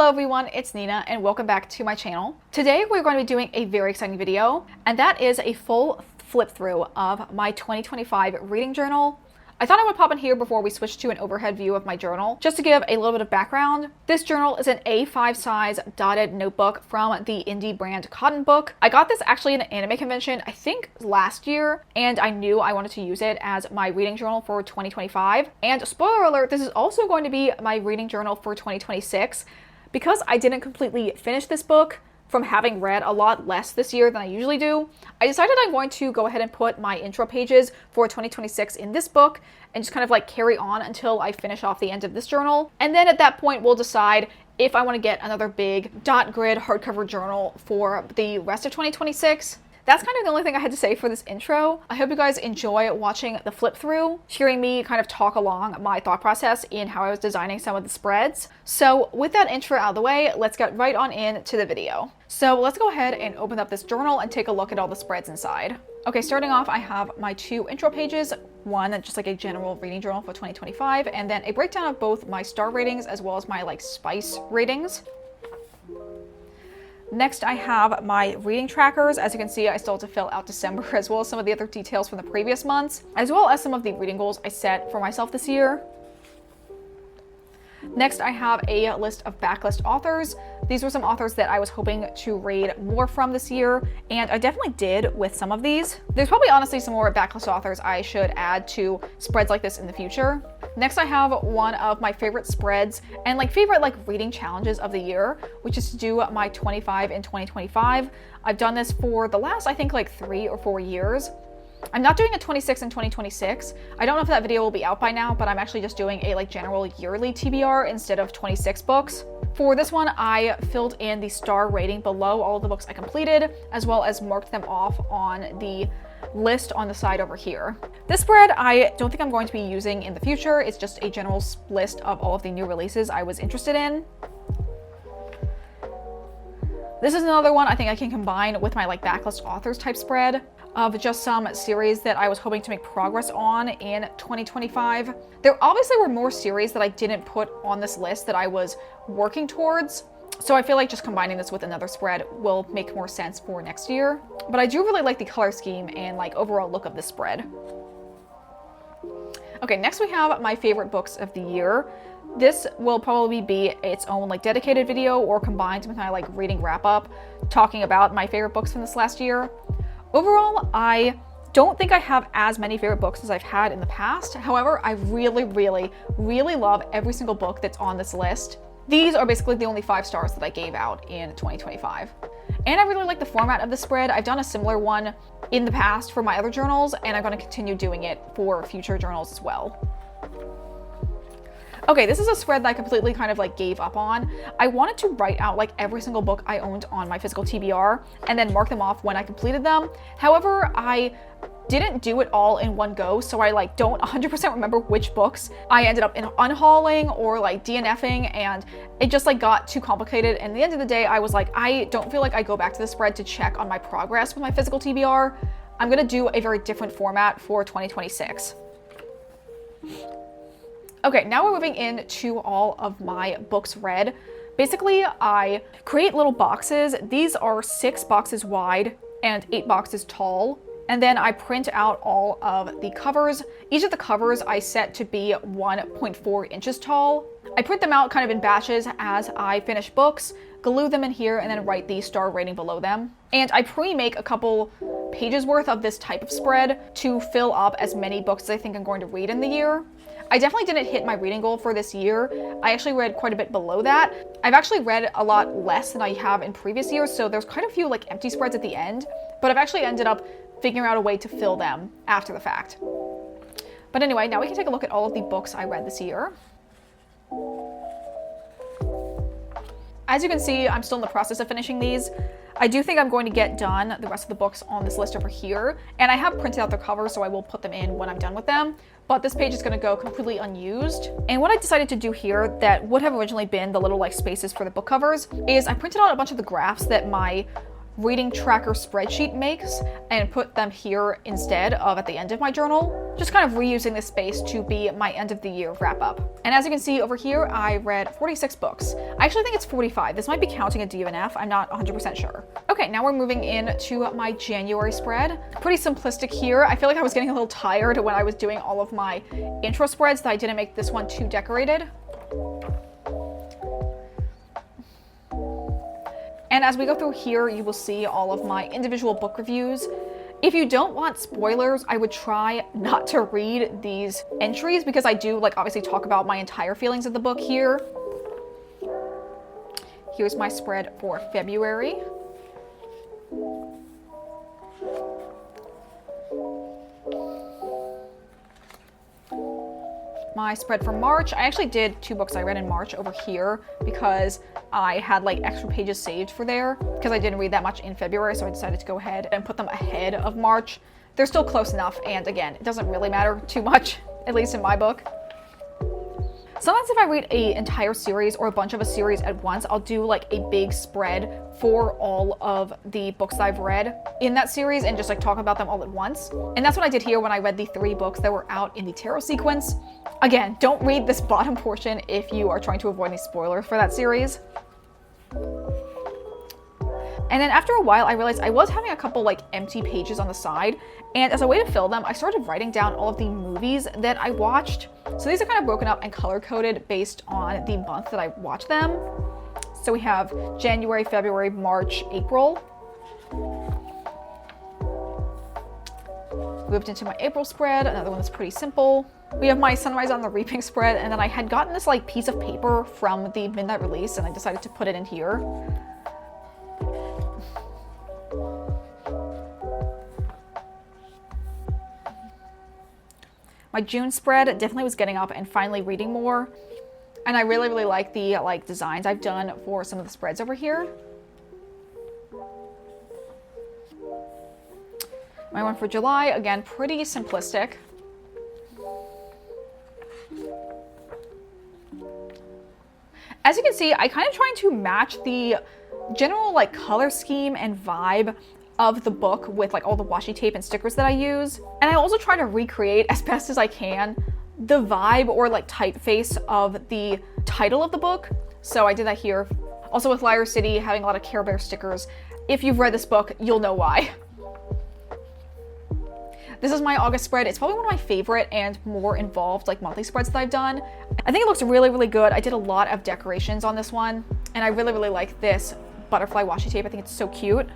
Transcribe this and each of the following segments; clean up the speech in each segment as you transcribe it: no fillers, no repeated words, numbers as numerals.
Hello everyone, it's Nina and welcome back to my channel. Today we're going to be doing a very exciting video, and that is a full flip through of my 2025 reading journal. I thought I would pop in here before we switch to an overhead view of my journal, just to give a little bit of background. This journal is an A5 size dotted notebook from the indie brand Cotton Book. I got this actually in an anime convention, I think last year, and I knew I wanted to use it as my reading journal for 2025. And spoiler alert, this is also going to be my reading journal for 2026. Because I didn't completely finish this book from having read a lot less this year than I usually do, I decided I'm going to go ahead and put my intro pages for 2026 in this book and just kind of like carry on until I finish off the end of this journal. And then at that point, we'll decide if I want to get another big dot grid hardcover journal for the rest of 2026. That's kind of the only thing I had to say for this intro. I hope you guys enjoy watching the flip through, hearing me kind of talk along my thought process in how I was designing some of the spreads. So with that intro out of the way, let's get right on into the video. So let's go ahead and open up this journal and take a look at all the spreads inside. Okay, starting off, I have my two intro pages, one just like a general reading journal for 2025, and then a breakdown of both my star ratings as well as my like spice ratings. Next, I have my reading trackers. As you can see, I still have to fill out December as well as some of the other details from the previous months, as well as some of the reading goals I set for myself this year. Next, I have a list of backlist authors. These were some authors that I was hoping to read more from this year, and I definitely did with some of these. There's probably honestly some more backlist authors I should add to spreads like this in the future. Next, I have one of my favorite spreads and favorite reading challenges of the year, which is to do my 25 in 2025. I've done this for the last, I think 3 or 4 years. I'm not doing a 26 in 2026. I don't know if that video will be out by now, but I'm actually just doing a general yearly TBR instead of 26 books. For this one, I filled in the star rating below all of the books I completed, as well as marked them off on the list on the side over here. This spread I don't think I'm going to be using in the future. It's just a general list of all of the new releases I was interested in. This is another one I think I can combine with my backlist authors type spread of just some series that I was hoping to make progress on in 2025. There obviously were more series that I didn't put on this list that I was working towards, so I feel like just combining this with another spread will make more sense for next year. But I do really like the color scheme and overall look of this spread. Okay, next we have my favorite books of the year. This will probably be its own dedicated video or combined with my reading wrap up, talking about my favorite books from this last year. Overall, I don't think I have as many favorite books as I've had in the past. However, I really love every single book that's on this list. These are basically the only 5 stars that I gave out in 2025. And I really like the format of the spread. I've done a similar one in the past for my other journals, and I'm going to continue doing it for future journals as well. Okay, this is a spread that I completely gave up on. I wanted to write out every single book I owned on my physical TBR and then mark them off when I completed them. However, I didn't do it all in one go, so I don't 100% remember which books I ended up unhauling or DNFing, and it just got too complicated. And at the end of the day, I was I don't feel like I go back to the spread to check on my progress with my physical TBR. I'm gonna do a very different format for 2026. Okay, now we're moving into all of my books read. Basically, I create little boxes. These are 6 boxes wide and 8 boxes tall. And then I print out all of the covers. Each of the covers I set to be 1.4 inches tall. I print them out in batches as I finish books, glue them in here, and then write the star rating below them. And I pre-make a couple pages worth of this type of spread to fill up as many books as I think I'm going to read in the year. I definitely didn't hit my reading goal for this year. I actually read quite a bit below that. I've actually read a lot less than I have in previous years, so there's quite a few empty spreads at the end, but I've actually ended up figuring out a way to fill them after the fact. But anyway, now we can take a look at all of the books I read this year. As you can see, I'm still in the process of finishing these. I do think I'm going to get done the rest of the books on this list over here, and I have printed out their covers, so I will put them in when I'm done with them. But this page is going to go completely unused. And what I decided to do here that would have originally been the little spaces for the book covers is I printed out a bunch of the graphs that my reading tracker spreadsheet makes and put them here instead of at the end of my journal. Just kind of reusing this space to be my end of the year wrap up. And as you can see over here, I read 46 books. I actually think it's 45. This might be counting a D and F. I'm not 100% sure. Okay, now we're moving into my January spread. Pretty simplistic here. I feel like I was getting a little tired when I was doing all of my intro spreads that I didn't make this one too decorated. And as we go through here, you will see all of my individual book reviews. If you don't want spoilers, I would try not to read these entries because I do like obviously talk about my entire feelings of the book here. Here's my spread for February. My spread for March, I actually did 2 books I read in March over here because I had like extra pages saved for there because I didn't read that much in February, so I decided to go ahead and put them ahead of March. They're still close enough, and again, it doesn't really matter too much, at least in my book. Sometimes if I read an entire series or a bunch of a series at once, I'll do like a big spread for all of the books that I've read in that series and just like talk about them all at once. And that's what I did here when I read the 3 books that were out in the tarot sequence. Again, don't read this bottom portion if you are trying to avoid any spoilers for that series. And then after a while, I realized I was having a couple like empty pages on the side. And as a way to fill them, I started writing down all of the movies that I watched. So these are kind of broken up and color coded based on the month that I watched them. So we have January, February, March, April. Moved into my April spread, another one that's pretty simple. We have my Sunrise on the Reaping spread, and then I had gotten this like piece of paper from the midnight release and I decided to put it in here. My June spread definitely was getting up and finally reading more. And I really, really like the designs I've done for some of the spreads over here. My one for July, again, pretty simplistic. As you can see, I kind of trying to match the general like color scheme and vibe of the book with like all the washi tape and stickers that I use. And I also try to recreate as best as I can the vibe or like typeface of the title of the book. So I did that here. Also with Liar City having a lot of Care Bear stickers. If you've read this book, you'll know why. This is my August spread. It's probably one of my favorite and more involved like monthly spreads that I've done. I think it looks really, really good. I did a lot of decorations on this one and I really, really like this butterfly washi tape. I think it's so cute.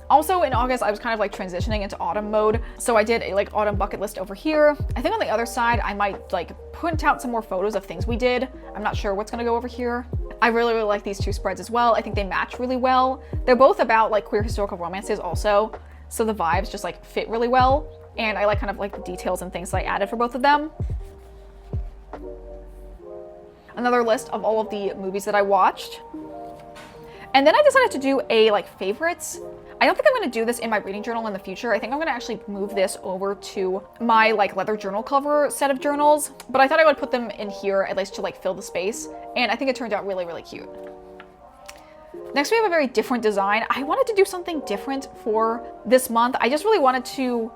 Also in August, I was kind of like transitioning into autumn mode. So I did a like autumn bucket list over here. I think on the other side, I might like print out some more photos of things we did. I'm not sure what's gonna go over here. I really, really like these 2 spreads as well. I think they match really well. They're both about like queer historical romances also. So the vibes just like fit really well. And I like kind of like the details and things that I added for both of them. Another list of all of the movies that I watched. And then I decided to do a like favorites. I don't think I'm going to do this in my reading journal in the future. I think I'm going to actually move this over to my like leather journal cover set of journals, but I thought I would put them in here at least to like fill the space. And I think it turned out really, really cute. Next, we have a very different design. I wanted to do something different for this month. I just really wanted to,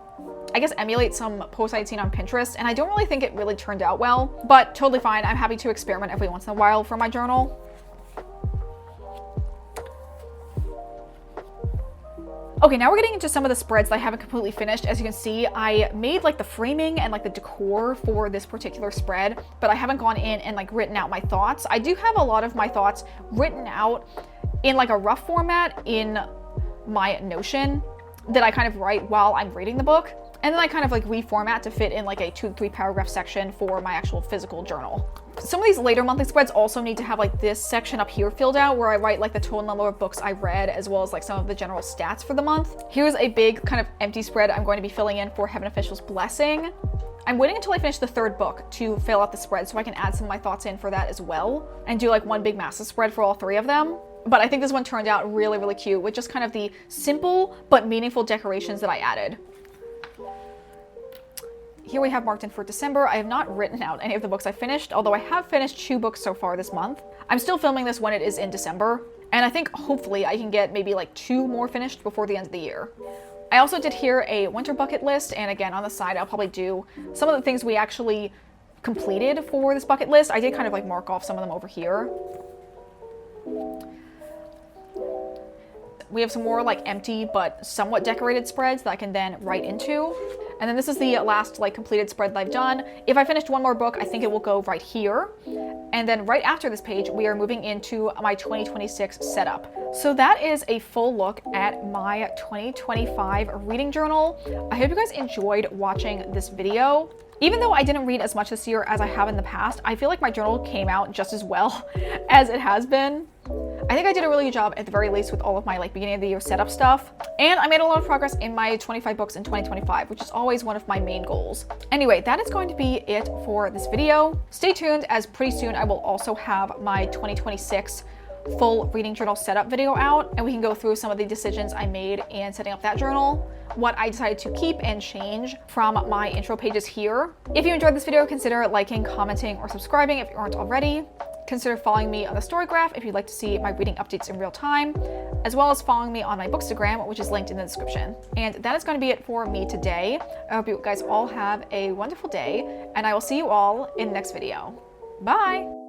I guess, emulate some posts I had seen on Pinterest, and I don't really think it really turned out well, but totally fine. I'm happy to experiment every once in a while for my journal. Okay, now we're getting into some of the spreads that I haven't completely finished. As you can see, I made like the framing and like the decor for this particular spread, but I haven't gone in and like written out my thoughts. I do have a lot of my thoughts written out in like a rough format in my Notion that I kind of write while I'm reading the book. And then I kind of like reformat to fit in like a 2 to 3 paragraph section for my actual physical journal. Some of these later monthly spreads also need to have like this section up here filled out where I write like the total number of books I read as well as like some of the general stats for the month. Here's a big kind of empty spread I'm going to be filling in for Heaven Official's Blessing. I'm waiting until I finish the 3rd book to fill out the spread so I can add some of my thoughts in for that as well and do like one big massive spread for all 3 of them. But I think this one turned out really, really cute with just kind of the simple but meaningful decorations that I added. Here we have marked in for December. I have not written out any of the books I finished, although I have finished 2 books so far this month. I'm still filming this when it is in December, And I think hopefully I can get maybe like 2 more finished before the end of the year. I also did here a winter bucket list, and again on the side I'll probably do some of the things we actually completed for this bucket list. I did kind of like mark off some of them over here. We have some more like empty but somewhat decorated spreads that I can then write into. And then this is the last like completed spread that I've done. If I finished one more book, I think it will go right here. And then right after this page, we are moving into my 2026 setup. So that is a full look at my 2025 reading journal. I hope you guys enjoyed watching this video. Even though I didn't read as much this year as I have in the past, I feel like my journal came out just as well as it has been. I think I did a really good job at the very least with all of my like beginning of the year setup stuff. And I made a lot of progress in my 25 books in 2025, which is always one of my main goals. Anyway, that is going to be it for this video. Stay tuned, as pretty soon I will also have my 2026 full reading journal setup video out, and we can go through some of the decisions I made in setting up that journal, what I decided to keep and change from my intro pages here. If you enjoyed this video, consider liking, commenting, or subscribing if you aren't already. Consider following me on the Storygraph if you'd like to see my reading updates in real time, as well as following me on my Bookstagram, which is linked in the description. And that is going to be it for me today. I hope you guys all have a wonderful day, and I will see you all in the next video. Bye!